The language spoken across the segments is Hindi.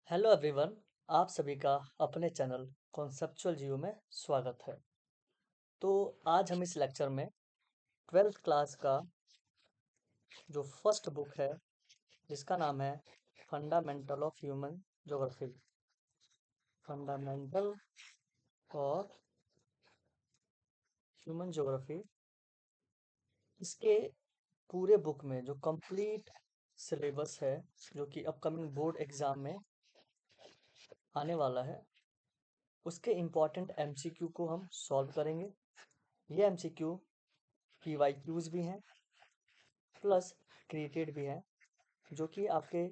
Hello everyone. आप सभी का अपने चैनल कॉन्सेप्चुअल जियो में स्वागत है। तो आज हम इस लेक्चर में 12th क्लास का जो फर्स्ट बुक है जिसका नाम है fundamental of human geography, fundamental of human geography, इसके पूरे बुक में जो कंप्लीट सिलेबस है जो कि अपकमिंग बोर्ड एग्जाम में आने वाला है, उसके इम्पॉर्टेंट एमसीक्यू को हम सॉल्व करेंगे। ये एमसीक्यू पीवाईक्यूज भी हैं प्लस क्रिएटेड भी हैं, जो कि आपके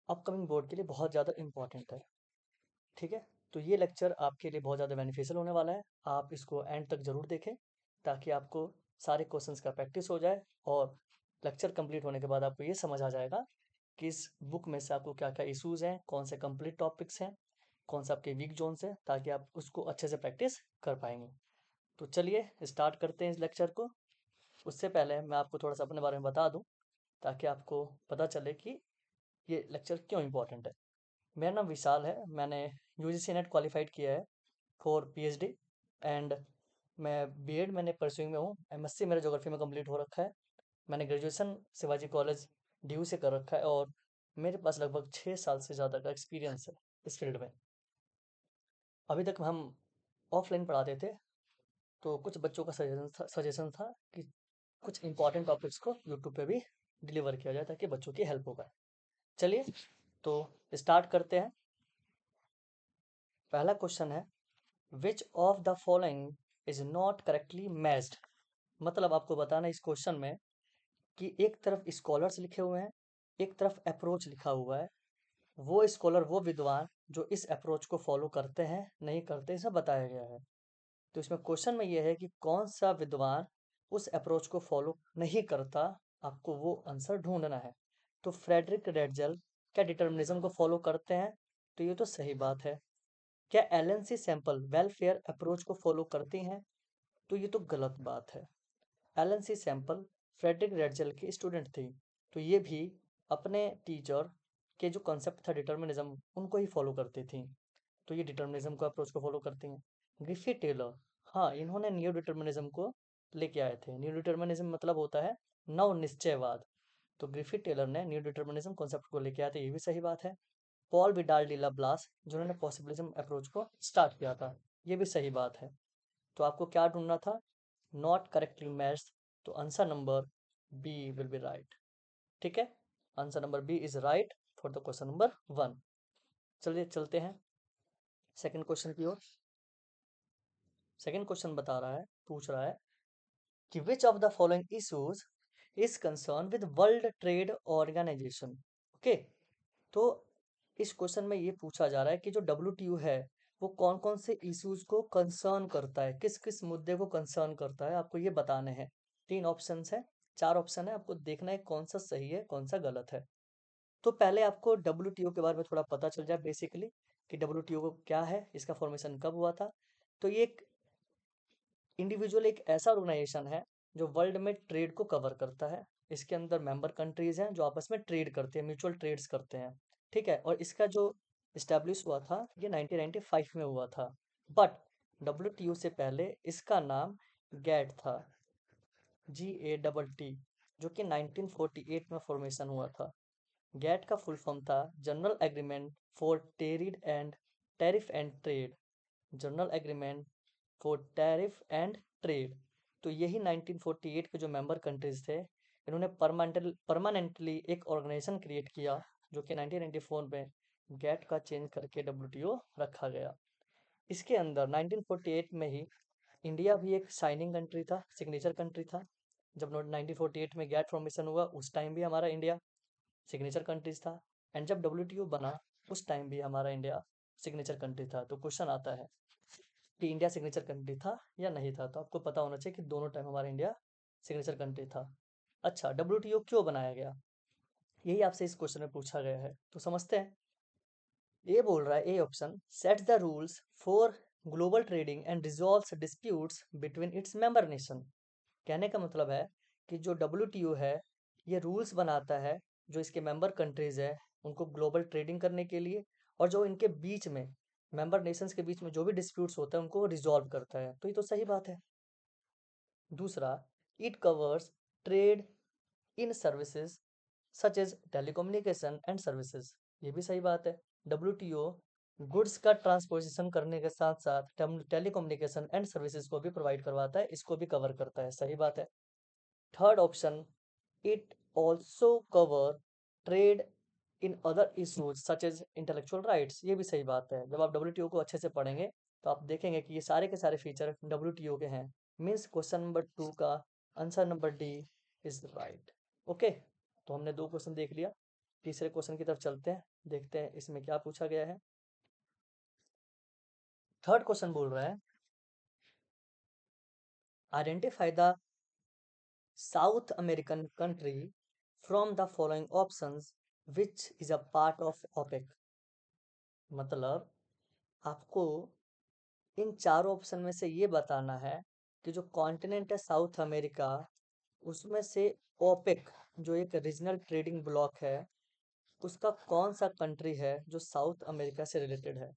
अपकमिंग बोर्ड के लिए बहुत ज़्यादा इम्पॉर्टेंट है। ठीक है, तो ये लेक्चर आपके लिए बहुत ज़्यादा बेनिफिशियल होने वाला है। आप इसको एंड तक ज़रूर देखें ताकि आपको सारे क्वेश्चंस का प्रैक्टिस हो जाए और लेक्चर कंप्लीट होने के बाद आपको ये समझ आ जाएगा कि इस बुक में से आपको क्या क्या इशूज़ हैं, कौन से कंप्लीट टॉपिक्स हैं, कौन सा आपके वीक जोन्स हैं, ताकि आप उसको अच्छे से प्रैक्टिस कर पाएंगे। तो चलिए स्टार्ट करते हैं इस लेक्चर को। उससे पहले मैं आपको थोड़ा सा अपने बारे में बता दूं ताकि आपको पता चले कि ये लेक्चर क्यों इम्पोर्टेंट है। मेरा नाम विशाल है। मैंने यूजीसी नेट क्वालिफाइड किया है फॉर पीएचडी एंड मैं बीएड मैंने परस्यूइंग में हूँ। एमएससी मेरा ज्योग्राफी में कंप्लीट हो रखा है। मैंने ग्रेजुएशन शिवाजी कॉलेज डीयू से कर रखा है और मेरे पास लगभग 6 साल से ज़्यादा का एक्सपीरियंस है इस फील्ड में। अभी तक हम ऑफलाइन पढ़ाते थे, तो कुछ बच्चों का सजेशन था कि कुछ इंपॉर्टेंट टॉपिक्स को यूट्यूब पे भी डिलीवर किया जाए ताकि बच्चों की हेल्प हो पाए। चलिए तो स्टार्ट करते हैं। पहला क्वेश्चन है, which of the following is not correctly matched. मतलब आपको बताना है इस क्वेश्चन में कि एक तरफ स्कॉलर्स लिखे हुए हैं, एक तरफ अप्रोच लिखा हुआ है। वो स्कॉलर, वो विद्वान जो इस अप्रोच को फॉलो करते हैं नहीं करते, इसे बताया गया है। तो इसमें क्वेश्चन में ये है कि कौन सा विद्वान उस अप्रोच को फॉलो नहीं करता, आपको वो आंसर ढूंढना है। तो फ्रेडरिक रेडजल क्या डिटर्मिनिज्म को फॉलो करते हैं? तो ये तो सही बात है। क्या एलएनसी सैंपल वेलफेयर अप्रोच को फॉलो करती हैं? तो ये तो गलत बात है। एलएनसी सैंपल फ्रेडरिक रेडजल की स्टूडेंट थी, तो ये भी अपने टीचर के जो कॉन्सेप्ट था डिटर्मिनिज्म उनको ही फॉलो करती थी, तो ये डिटर्मिनिज्म को अप्रोच को फॉलो करती हैं। ग्रिफिथ टेलर, हाँ, इन्होंने न्यू डिटर्मिनिज्म को लेके आए थे। न्यू डिटर्मिनिज्म मतलब होता है नव निश्चयवाद। तो ग्रिफिथ टेलर ने न्यू डिटर्मिनिज्म कॉन्सेप्ट को लेके आए थे, ये भी सही बात है। पॉल विडाल डी ला ब्लास जिन्होंने पॉसिबिलिज्म अप्रोच को स्टार्ट किया था, ये भी सही बात है। तो आपको क्या ढूंढना था? Not correctly matched. तो answer number B will be right. ठीक है, answer number B is right for the question number 1। चलिए चलते हैं सेकंड क्वेश्चन की ओर। सेकंड क्वेश्चन बता रहा है, पूछ रहा है कि which of the following issues is concern with World Trade Organization. Okay, तो इस क्वेश्चन में ये पूछा जा रहा है कि जो डब्ल्यूटीओ है वो कौन कौन से इश्यूज को कंसर्न करता है, किस किस मुद्दे को कंसर्न करता है, आपको ये बताने हैं। 3 ऑप्शंस है, 4 ऑप्शन है, आपको देखना है कौन सा सही है कौन सा गलत है। तो पहले आपको डब्ल्यूटीओ के बारे में थोड़ा पता चल जाए बेसिकली कि डब्ल्यूटीओ क्या है, इसका फॉर्मेशन कब हुआ था। तो ये एक इंडिविजुअल, एक ऐसा ऑर्गेनाइजेशन है जो वर्ल्ड में ट्रेड को कवर करता है। इसके अंदर मेंबर कंट्रीज हैं जो आपस में ट्रेड करते हैं, म्यूचुअल ट्रेड्स करते हैं। ठीक है, और इसका जो इस्टेब्लिश हुआ था ये 1995 में हुआ था। बट डब्ल्यूटीओ से पहले इसका नाम गैट था, GATT, जो कि 1948 में फॉर्मेशन हुआ था। गैट का फुल फॉर्म था general agreement for tariff and tariff and trade, general agreement for tariff and trade. तो यही 1948 के जो मेंबर कंट्रीज थे, इन्होंने परमानेंटली एक ऑर्गेनाइजेशन क्रिएट किया जो कि 1994 में गैट का चेंज करके डब्ल्यूटीओ रखा गया। इसके अंदर 1948 में ही इंडिया भी एक साइनिंग कंट्री था, सिग्नेचर कंट्री था। जब 1948 में गैट फॉर्मेशन हुआ उस टाइम भी हमारा इंडिया सिग्नेचर कंट्रीज था, एंड जब डब्ल्यूटीओ बना उस टाइम भी हमारा इंडिया सिग्नेचर कंट्री था। तो क्वेश्चन आता है कि इंडिया सिग्नेचर कंट्री था या नहीं था, तो आपको पता होना चाहिए कि दोनों टाइम हमारा इंडिया सिग्नेचर कंट्री था। अच्छा, डब्ल्यूटीओ क्यों बनाया गया, यही आपसे इस क्वेश्चन में पूछा गया है, तो समझते हैं। ये बोल रहा है, A option, sets the rules for global trading and resolves disputes between its member nation. कहने का मतलब है कि जो डब्ल्यूटीओ है ये रूल्स बनाता है जो इसके मेंबर कंट्रीज है उनको ग्लोबल ट्रेडिंग करने के लिए, और जो इनके बीच में मेंबर नेशंस के बीच में जो भी डिस्प्यूट्स होते हैं उनको रिजॉल्व करता है। तो ये तो सही बात है। दूसरा, it covers trade in services such as telecommunication and services, ये भी सही बात है। डब्ल्यूटीओ गुड्स का ट्रांसपोर्टेशन करने के साथ साथ टेलीकम्युनिकेशन एंड सर्विसेज को भी प्रोवाइड करवाता है, इसको भी कवर करता है, सही बात है। Third option, it also cover trade in other issues such as intellectual rights, ये भी सही बात है। जब आप डब्ल्यूटीओ को अच्छे से पढ़ेंगे तो आप देखेंगे कि ये सारे के सारे फीचर डब्ल्यूटीओ के हैं। मीन्स क्वेश्चन नंबर 2 का answer number D is right. Okay, तो हमने 2 क्वेश्चन देख लिया। तीसरे क्वेश्चन की तरफ चलते हैं, देखते हैं इसमें क्या पूछा गया है। थर्ड क्वेश्चन बोल रहा है, identify the South American country from the following options which is a part of OPEC. मतलब आपको इन चारों ऑप्शन में से ये बताना है कि जो कॉन्टिनेंट है साउथ अमेरिका, उसमें से ओपेक जो एक रीजनल ट्रेडिंग ब्लॉक है, उसका कौन सा कंट्री है जो साउथ अमेरिका से रिलेटेड है।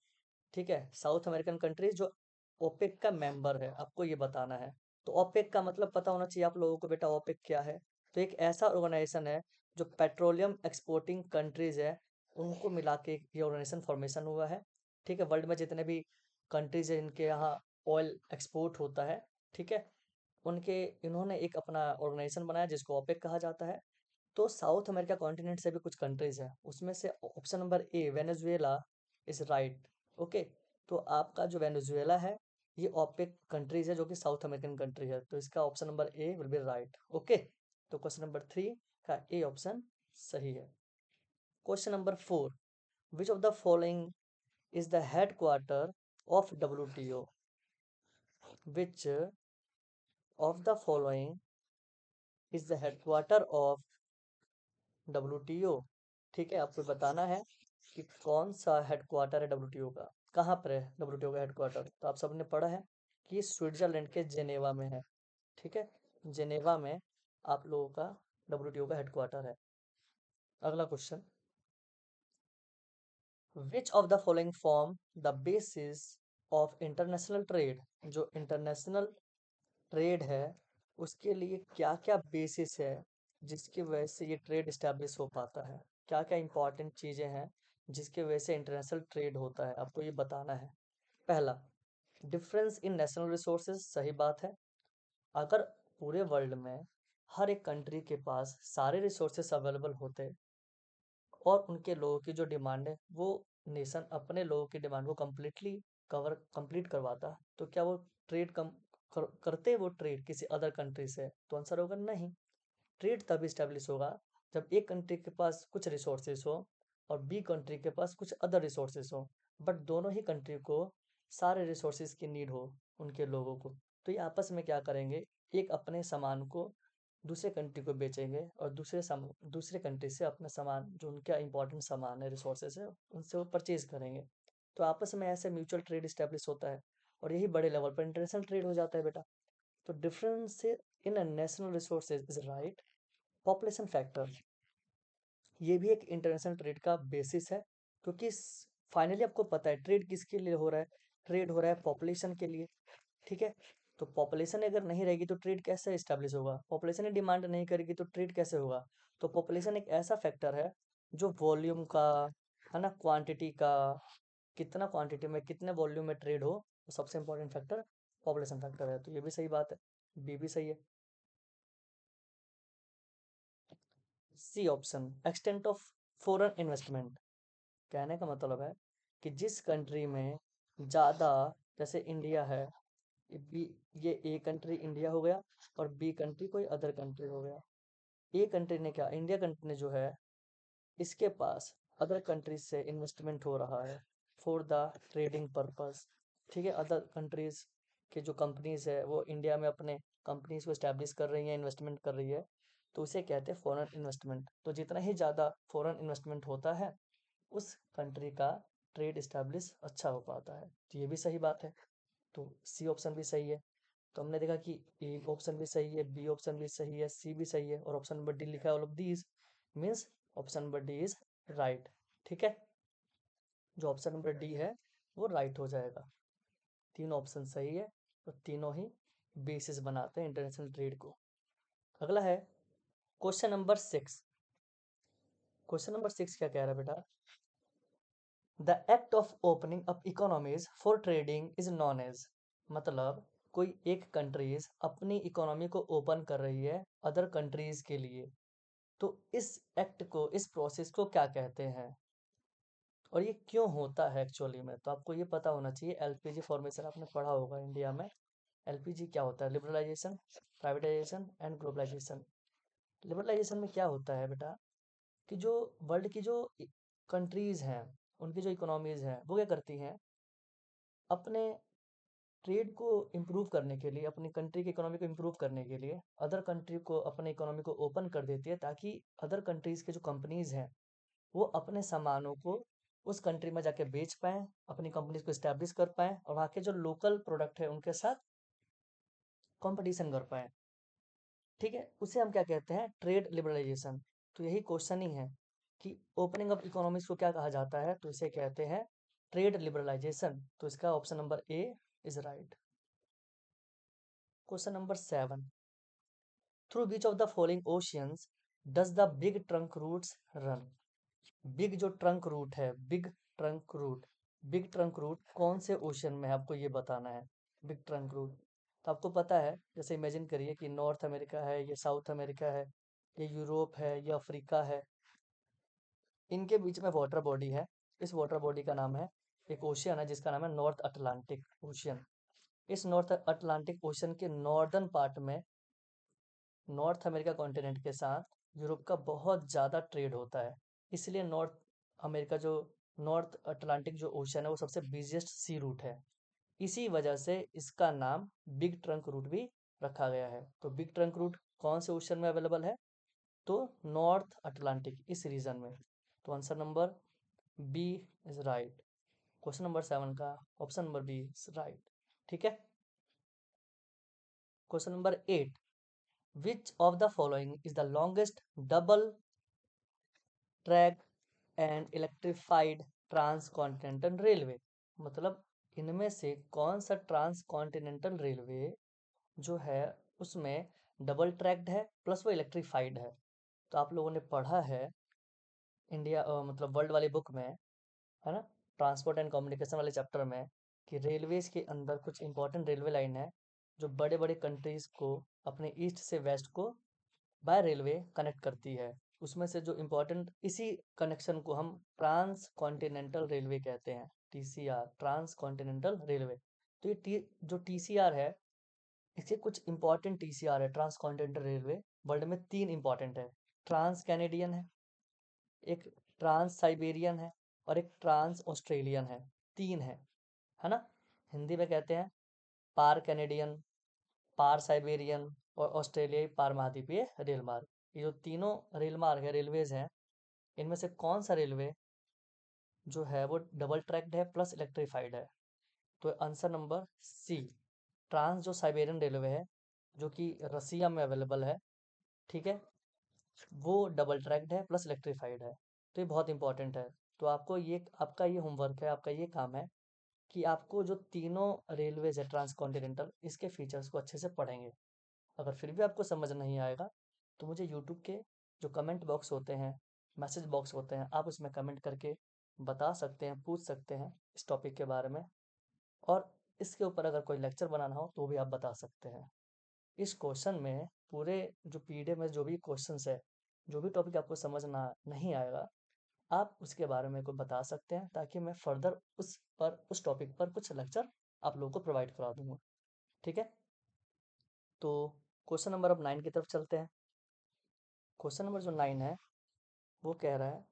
ठीक है, साउथ अमेरिकन कंट्री जो ओपेक का मेंबर है, आपको ये बताना है। तो ओपेक का मतलब पता होना चाहिए आप लोगों को बेटा, ओपेक क्या है। तो एक ऐसा ऑर्गेनाइजेशन है जो पेट्रोलियम एक्सपोर्टिंग कंट्रीज है, उनको मिला के ये ऑर्गेनाइजेशन फॉर्मेशन हुआ है। ठीक है, वर्ल्ड में जितने भी कंट्रीज है इनके यहाँ ऑयल एक्सपोर्ट होता है, ठीक है, उनके इन्होंने एक अपना ऑर्गेनाइजेशन बनाया जिसको ओपेक कहा जाता है। तो साउथ अमेरिका कॉन्टिनेंट से भी कुछ कंट्रीज है, उसमें से option number A Venezuela is right. Okay, तो आपका जो वेनेजुएला है ये ओपेक कंट्रीज है जो कि साउथ अमेरिकन कंट्री है, तो इसका option number A will be right. Okay, तो क्वेश्चन नंबर 3 का ए ऑप्शन सही है। Question number 4, which of the following is the headquarter of WTO. Which of the following is the headquarter of WTO. ठीक है, आपको बताना है कि कौन सा हेडक्वार्टर है डब्ल्यूटीओ का, कहाँ पर है डब्ल्यूटीओ का हेडक्वार्टर। तो आप सबने पढ़ा है कि स्विट्जरलैंड के जेनेवा में है। ठीक है, जेनेवा में आप लोगों का डब्ल्यूटीओ का हेडक्वार्टर है। अगला question, which of the following form the basis of international trade. जो इंटरनेशनल ट्रेड है उसके लिए क्या क्या बेसिस है जिसकी वजह से ये ट्रेड इस्टेब्लिश हो पाता है, क्या क्या इंपॉर्टेंट चीज़ें हैं जिसकी वजह से इंटरनेशनल ट्रेड होता है, आपको ये बताना है। पहला, डिफरेंस इन नेशनल रिसोर्सेज, सही बात है। अगर पूरे वर्ल्ड में हर एक कंट्री के पास सारे रिसोर्सेज अवेलेबल होते और उनके लोगों की जो डिमांड है वो नेशन अपने लोगों की डिमांड को कंप्लीट करवाता, तो क्या वो ट्रेड करते वो ट्रेड किसी अदर कंट्री से? तो आंसर होगा नहीं। ट्रेड तभी स्टेब्लिश होगा जब एक कंट्री के पास कुछ रिसोर्सेज हो और बी कंट्री के पास कुछ अदर रिसोर्सेज हो, बट दोनों ही कंट्री को सारे रिसोर्सेज की नीड हो उनके लोगों को। तो ये आपस में क्या करेंगे, एक अपने सामान को दूसरे कंट्री को बेचेंगे और दूसरे कंट्री से अपना सामान जो उनका इंपॉर्टेंट सामान है, रिसोर्सेज है, उनसे वो परचेज करेंगे। तो आपस में ऐसे म्यूचुअल ट्रेड स्टेब्लिश होता है और यही बड़े लेवल पर इंटरनेशनल ट्रेड हो जाता है बेटा। तो difference in national resources is right. Population factor, ये भी एक इंटरनेशनल ट्रेड का बेसिस है, क्योंकि फाइनली आपको पता है ट्रेड किसके लिए हो रहा है, ट्रेड हो रहा है पॉपुलेशन के लिए। ठीक है, तो पॉपुलेशन अगर नहीं रहेगी तो ट्रेड कैसे स्टेब्लिश होगा, पॉपुलेशन ही डिमांड नहीं करेगी तो ट्रेड कैसे होगा। तो पॉपुलेशन एक ऐसा फैक्टर है जो वॉल्यूम का, है ना, क्वांटिटी का, कितना क्वांटिटी में कितने वॉल्यूम में ट्रेड हो, तो सबसे इंपॉर्टेंट फैक्टर पॉपुलेशन फैक्टर है। तो ये भी सही बात है, बी भी सही है। C option, extent of foreign investment, कहने का मतलब है कि जिस कंट्री में ज़्यादा, जैसे इंडिया है, बी, ये ए कंट्री इंडिया हो गया और बी कंट्री कोई अदर कंट्री हो गया। ए कंट्री ने क्या, इंडिया कंट्री ने जो है इसके पास अदर कंट्रीज से इन्वेस्टमेंट हो रहा है फॉर द ट्रेडिंग पर्पस। ठीक है, अदर कंट्रीज के जो कंपनीज है वो इंडिया में अपने कंपनीज को स्टैब्लिश कर रही है, इन्वेस्टमेंट कर रही है, तो उसे कहते हैं फॉरेन इन्वेस्टमेंट। तो जितना ही ज़्यादा फॉरेन इन्वेस्टमेंट होता है उस कंट्री का ट्रेड स्टैब्लिश अच्छा हो पाता है। तो ये भी सही बात है, तो सी ऑप्शन भी सही है। तो हमने देखा कि ए ऑप्शन भी सही है, बी ऑप्शन भी सही है, सी भी सही है और ऑप्शन नंबर डी लिखा है all of these, means option number D is right. ठीक है, जो ऑप्शन नंबर डी है वो राइट हो जाएगा। तीनों ऑप्शन सही है और तीनों ही बेसिस बनाते हैं इंटरनेशनल ट्रेड को। अगला है क्वेश्चन नंबर 6। क्वेश्चन नंबर 6 क्या कह रहा है बेटा? The act of opening up economies for trading is known as. मतलब कोई एक कंट्रीज अपनी इकोनॉमी को ओपन कर रही है अदर कंट्रीज के लिए, तो इस एक्ट को, इस प्रोसेस को क्या कहते हैं और ये क्यों होता है एक्चुअली में? तो आपको ये पता होना चाहिए, एलपीजी फॉर्मेशन आपने पढ़ा होगा इंडिया में। एलपीजी क्या होता है? Liberalisation, privatisation and globalisation. Liberalisation में क्या होता है बेटा कि जो वर्ल्ड की जो कंट्रीज हैं, उनकी जो इकोनॉमीज हैं वो क्या करती हैं, अपने ट्रेड को इम्प्रूव करने के लिए, अपनी कंट्री की इकोनॉमी को इम्प्रूव करने के लिए अदर कंट्री को, अपने इकोनॉमी को ओपन कर देती है, ताकि अदर कंट्रीज के जो कंपनीज हैं वो अपने सामानों को उस कंट्री में जाके बेच पाएँ, अपनी कंपनीज को इस्टेब्लिश कर पाएँ और वहाँ के जो लोकल प्रोडक्ट है उनके साथ कॉम्पिटिशन कर पाएँ। ठीक है, उसे हम क्या कहते हैं? Trade liberalisation. तो यही क्वेश्चन ही है कि ओपनिंग ऑफ इकोनॉमिक्स को क्या कहा जाता है, तो इसे कहते हैं ट्रेड लिबरलाइजेशन। तो इसका option number A is right. Question number 7। Through which of the following oceans does the big trunk routes run. Big जो ट्रंक रूट है, बिग ट्रंक रूट कौन से ओशन में है, आपको ये बताना है। बिग ट्रंक रूट तो आपको पता है, जैसे इमेजिन करिए कि नॉर्थ अमेरिका है, ये साउथ अमेरिका है, ये यूरोप है, ये अफ्रीका है। इनके बीच में वाटर बॉडी है। इस वाटर बॉडी का नाम है, एक ओशियन है जिसका नाम है नॉर्थ अटलांटिक ओशियन। इस नॉर्थ अटलांटिक ओशन के नॉर्दर्न पार्ट में नॉर्थ अमेरिका कॉन्टिनेंट के साथ यूरोप का बहुत ज़्यादा ट्रेड होता है। इसलिए नॉर्थ अमेरिका जो नॉर्थ अटलांटिक जो ओशन है वो सबसे बिजिएस्ट सी रूट है। इसी वजह से इसका नाम बिग ट्रंक रूट भी रखा गया है। तो बिग ट्रंक रूट कौन से ओशन में अवेलेबल है? तो नॉर्थ अटलांटिक, इस रीजन में। तो answer number B is right. Question number 7 का option number B is right. ठीक है, question number 8। Which of the following is the longest double track and electrified transcontinental railway? मतलब इनमें से कौन सा ट्रांसकॉन्टिनेंटल रेलवे जो है उसमें डबल ट्रैक्ड है प्लस वो इलेक्ट्रीफाइड है? तो आप लोगों ने पढ़ा है इंडिया मतलब वर्ल्ड वाली बुक में, है ना, ट्रांसपोर्ट एंड कम्युनिकेशन वाले चैप्टर में, कि रेलवेज के अंदर कुछ इंपॉर्टेंट रेलवे लाइन है जो बड़े बड़े कंट्रीज को अपने ईस्ट से वेस्ट को बाय रेलवे कनेक्ट करती है। उसमें से जो इम्पोर्टेंट, इसी कनेक्शन को हम ट्रांस कॉन्टिनेंटल रेलवे कहते हैं, टीसीआर, ट्रांस कॉन्टिनेंटल रेलवे। तो ये जो टीसीआर है, इसके कुछ इंपॉर्टेंट टीसीआर है ट्रांस कॉन्टिनेंटल रेलवे। वर्ल्ड में 3 इंपॉर्टेंट है। ट्रांस कैनेडियन है, एक ट्रांस साइबेरियन है और एक ट्रांस ऑस्ट्रेलियन है। 3 है ना। हिंदी में कहते हैं पार कैनेडियन, पार साइबेरियन और ऑस्ट्रेलियाई पार महाद्वीपीय रेल मार्ग। ये जो तीनों रेल मार्ग है, रेलवेज हैं, इनमें से कौन सा रेलवे जो है वो डबल ट्रैक्ड है प्लस इलेक्ट्रीफाइड है? तो आंसर नंबर सी, ट्रांस जो साइबेरियन रेलवे है जो कि रसिया में अवेलेबल है, ठीक है, वो डबल ट्रैक्ड है प्लस इलेक्ट्रीफाइड है। तो ये बहुत इंपॉर्टेंट है। तो आपको ये, आपका ये होमवर्क है, आपका ये काम है कि आपको जो तीनों रेलवेज है ट्रांस कॉन्टिनेंटल, इसके फीचर्स को अच्छे से पढ़ेंगे। अगर फिर भी आपको समझ नहीं आएगा तो मुझे यूट्यूब के जो कमेंट बॉक्स होते हैं, मैसेज बॉक्स होते हैं, आप उसमें कमेंट करके बता सकते हैं, पूछ सकते हैं इस टॉपिक के बारे में। और इसके ऊपर अगर कोई लेक्चर बनाना हो तो भी आप बता सकते हैं। इस क्वेश्चन में पूरे जो पीडीएफ में जो भी क्वेश्चंस है, जो भी टॉपिक आपको समझना नहीं आएगा, आप उसके बारे में कोई बता सकते हैं, ताकि मैं फर्दर उस टॉपिक पर कुछ लेक्चर आप लोगों को प्रोवाइड करा दूंगा। ठीक है, तो क्वेश्चन नंबर अब 9 की तरफ चलते हैं। क्वेश्चन नंबर जो 9 है वो कह रहा है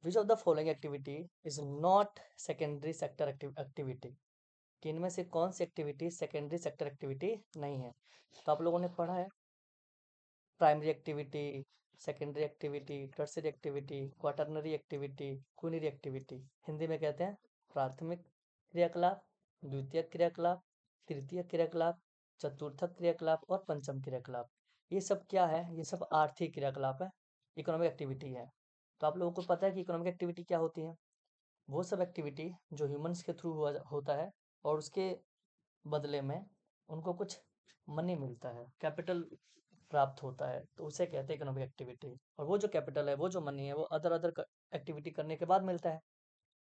which of the following activity is not secondary sector activity. कि इनमें से कौन सी एक्टिविटी सेकेंडरी सेक्टर एक्टिविटी नहीं है? तो आप लोगों ने पढ़ा है primary activity, secondary activity, tertiary activity, quaternary activity, quinary activity. Hindi में कहते हैं प्राथमिक क्रियाकलाप, द्वितीयक क्रियाकलाप, तृतीयक क्रियाकलाप, चतुर्थक क्रियाकलाप और पंचम क्रियाकलाप। ये सब क्या है? ये सब आर्थिक क्रियाकलाप है, इकोनॉमिक एक्टिविटी है। तो आप लोगों को पता है कि इकोनॉमिक एक्टिविटी क्या होती है। वो सब एक्टिविटी जो ह्यूमंस के थ्रू होता है और उसके बदले में उनको कुछ मनी मिलता है, कैपिटल प्राप्त होता है, तो उसे कहते हैं इकोनॉमिक एक्टिविटी। और वो जो कैपिटल है, वो जो मनी है, वो अदर अदर एक्टिविटी करने के बाद मिलता है।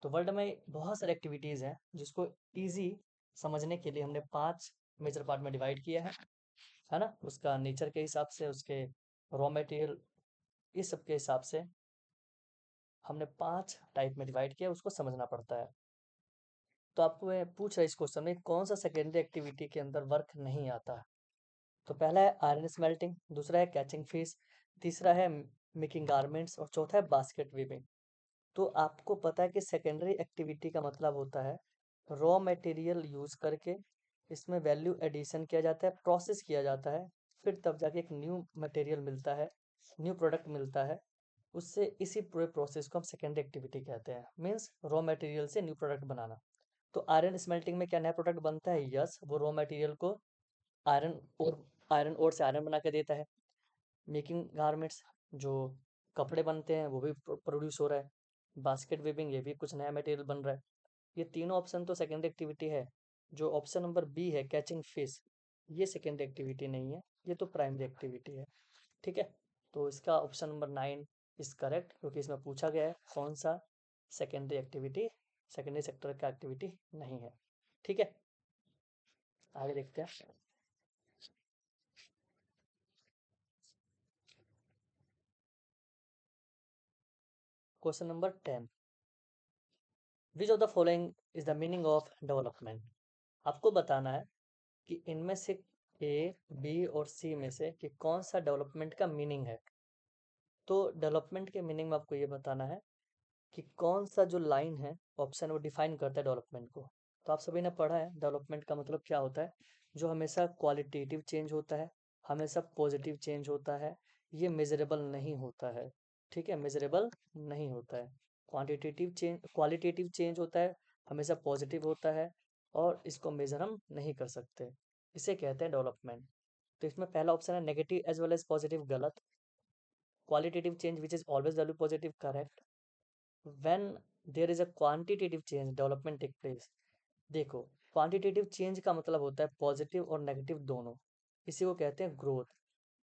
तो वर्ल्ड में बहुत सारी एक्टिविटीज़ हैं जिसको इजी समझने के लिए हमने 5 मेजर पार्ट में डिवाइड किया है ना? उसका नेचर के हिसाब से, उसके रॉ मटेरियल, इस सब के हिसाब से हमने 5 टाइप में डिवाइड किया, उसको समझना पड़ता है। तो आपको मैं पूछ रहा इस क्वेश्चन में कौन सा सेकेंडरी एक्टिविटी के अंदर वर्क नहीं आता है? तो पहला है आयरन स्मेल्टिंग, दूसरा है कैचिंग फिश, तीसरा है मेकिंग गारमेंट्स और चौथा है बास्केट वीविंग। तो आपको पता है कि सेकेंडरी एक्टिविटी का मतलब होता है रॉ मटेरियल यूज करके इसमें वैल्यू एडिशन किया जाता है, प्रोसेस किया जाता है, फिर तब जाके एक न्यू मटेरियल मिलता है, न्यू प्रोडक्ट मिलता है। उससे इसी पूरे प्रोसेस को हम सेकेंडरी एक्टिविटी कहते हैं, मीन्स रॉ मटेरियल से न्यू प्रोडक्ट बनाना। तो आयरन स्मेल्टिंग में क्या नया प्रोडक्ट बनता है? यस, वो रॉ मटेरियल को आयरन और आयरन ओर से आयरन बना के देता है। मेकिंग गारमेंट्स, जो कपड़े बनते हैं, वो भी प्रोड्यूस हो रहा है। बास्केट वीविंग, ये भी कुछ नया मटेरियल बन रहा है। ये तीनों ऑप्शन तो सेकेंडरी एक्टिविटी है। जो ऑप्शन नंबर बी है कैचिंग फिश, ये सेकेंडरी एक्टिविटी नहीं है, ये तो प्राइमरी एक्टिविटी है। ठीक है, तो इसका ऑप्शन नंबर 9 इज करेक्ट, क्योंकि इसमें पूछा गया है कौन सा सेकेंडरी एक्टिविटी, सेकेंडरी सेक्टर का एक्टिविटी नहीं है। ठीक है, आगे देखते हैं। Question number 10, which of the following is the meaning of development? आपको बताना है कि इनमें से ए, बी और सी में से कि कौन सा डेवलपमेंट का मीनिंग है। तो डेवलपमेंट के मीनिंग में आपको ये बताना है कि कौन सा जो लाइन है ऑप्शन वो डिफाइन करता है डेवलपमेंट को। तो आप सभी ने पढ़ा है डेवलपमेंट का मतलब क्या होता है, जो हमेशा क्वालिटेटिव चेंज होता है, हमेशा पॉजिटिव चेंज होता है, ये मेजरेबल नहीं होता है। ठीक है, मेजरेबल नहीं होता है। क्वालिटेटिव चेंज होता है, हमेशा पॉजिटिव होता है, और इसको मेजर हम नहीं कर सकते, इसे कहते हैं डेवलपमेंट। तो इसमें पहला ऑप्शन है negative as well as positive, गलत। Qualitative change which is always value positive, correct. When there is a quantitative change development take place. देखो, क्वांटिटेटिव चेंज का मतलब होता है पॉजिटिव और नेगेटिव दोनों, इसी को कहते हैं ग्रोथ।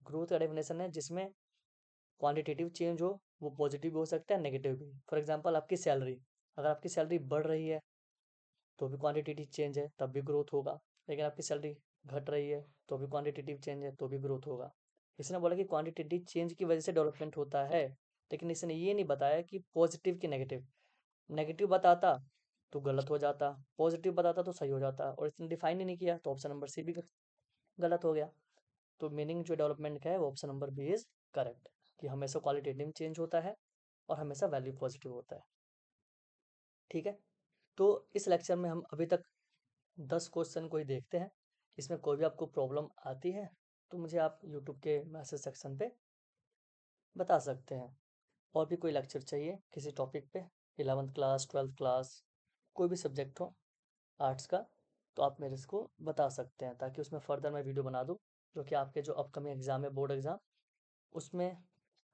ग्रोथ का डेफिनेशन है जिसमें क्वांटिटेटिव चेंज हो, वो पॉजिटिव भी हो सकता है, नेगेटिव भी। फॉर एग्जांपल आपकी सैलरी, अगर आपकी सैलरी बढ़ रही है तो भी क्वांटिटेटिव चेंज है, तब भी ग्रोथ होगा। लेकिन आपकी सैलरी घट रही है तो भी क्वांटिटेटिव चेंज है, तो भी ग्रोथ होगा। इसने बोला कि क्वांटिटेटिव चेंज की वजह से डेवलपमेंट होता है, लेकिन इसने ये नहीं बताया कि पॉजिटिव की नेगेटिव। नेगेटिव बताता तो गलत हो जाता, पॉजिटिव बताता तो सही हो जाता, और इसने डिफाइन ही नहीं किया, तो ऑप्शन नंबर सी भी गलत हो गया। तो मीनिंग जो डेवलपमेंट का है वो option number B is correct, कि हमेशा क्वालिटेटिव चेंज होता है और हमेशा वैल्यू पॉजिटिव होता है। ठीक है, तो इस लेक्चर में हम अभी तक 10 क्वेश्चन को ही देखते हैं। इसमें कोई भी आपको प्रॉब्लम आती है तो मुझे आप यूट्यूब के मैसेज सेक्शन पे बता सकते हैं। और भी कोई लेक्चर चाहिए किसी टॉपिक पे, 11th क्लास, 12th क्लास, कोई भी सब्जेक्ट हो आर्ट्स का, तो आप मेरे को बता सकते हैं, ताकि उसमें फर्दर मैं वीडियो बना दूँ, जो कि आपके जो अपकमिंग एग्ज़ाम है, बोर्ड एग्ज़ाम, उसमें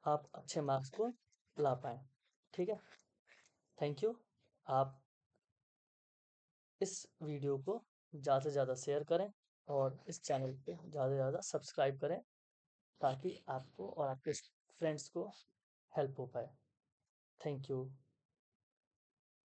आप अच्छे मार्क्स को ला पाएँ। ठीक है, थैंक यू। आप इस वीडियो को ज़्यादा से ज़्यादा शेयर करें और इस चैनल पे ज़्यादा से ज़्यादा सब्सक्राइब करें, ताकि आपको और आपके फ्रेंड्स को हेल्प हो पाए। Thank you.